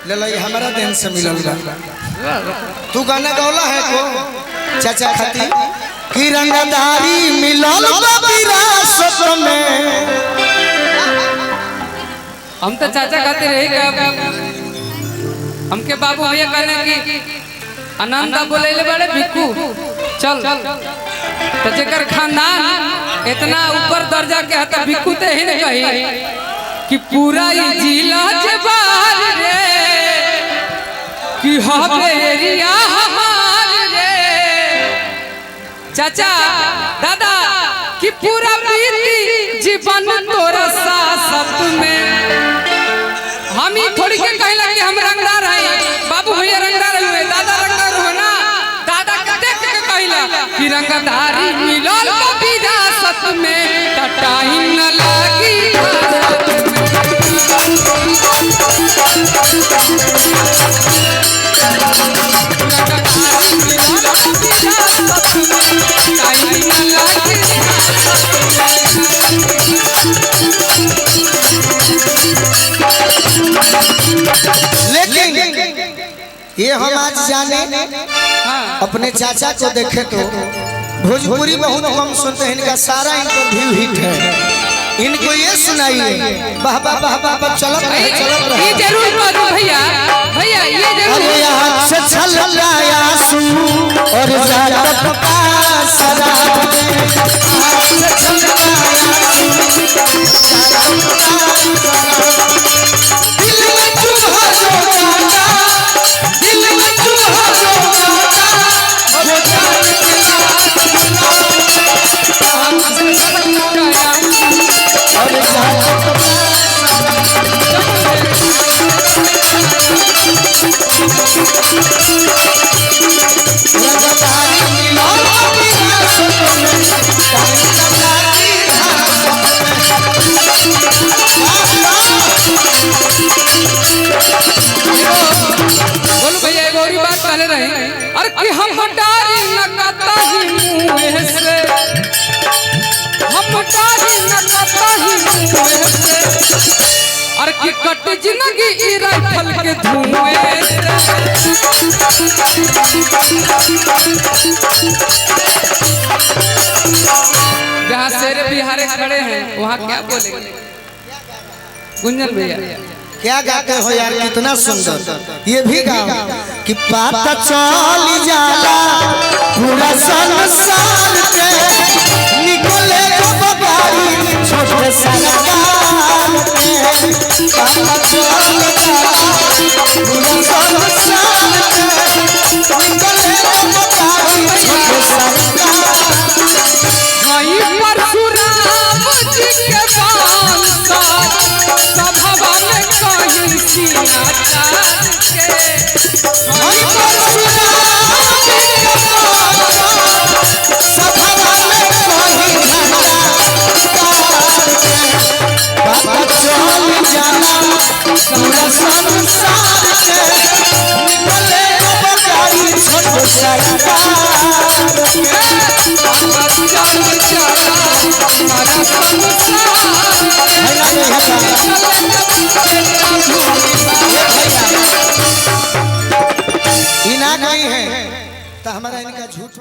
ले लो हमारा दिन से मिलल बा। तू गाना गौला है को चाचा खाती की रंगदारी मिलल बा विरासत में। हम तो चाचा खाते रहे हमके बाबू भैया कहने की आनंदा बोले ले बड़े भिक्कू चल तो जेकर खानदान इतना ऊपर दर्जा के हता भिक्कू ते ही नहीं कही कि पूरा ही जिला जबार रे कि हवे एरिया हमार रे चाचा दादा कि पूरा बीती जीवन तोरा साथ में। हम ही थोड़ी के कहला कि हम रंगदार हैं बाबू भैया रंगदार हुए दादा रंगदार हुए ना दादा के देख के कहला कि रंगदारी मिलल विरासत में टाइम न लागी लेकिन ये हम आज जाने अपने चाचा को देखे तो भोजपुरी बहुत कम सुनते हैं, इनका सारा इंटरव्यू हिट है। इनको ये सुनाइए वाह वाह वाह वाह चलत रहे ये जरूर करो भैया भैया ये जरूर यहाँ से चल लाया सू और जात का शराब दे हाथ से चल लाया सू दिल में चुभा जो जाता दिल में चुभा जो जाता वो जान के साथ हम से चल लाया और जात बोलो भैया एक और बात कहले रहे अरे कि हम डारी न कता ही मुंह से हम डारी न कता ही मुंह से अरे कि कट जिंदगी ई राइफल के धुएं जहाँ शेर बिहार खड़े हैं वहाँ क्या बोलेंगे गुंजन भैया क्या गाते हो यार कितना सुंदर ये भी गाओ कि पता चल जाला पूरा संसार के निकले बबारी छोटे सरकार के पता चल जाला पूरा संसार के निकले बबारी छोटे सरकार भाई परशुराम जी के बांसा सभवा में कहीं सीना चार के भाई परशुराम जी के बांसा सभवा में कहीं झंडा पता चल जाला पूरा संसार के निकले बबारी छोटे सरकार इना नहीं है तो हमारा इनका झूठ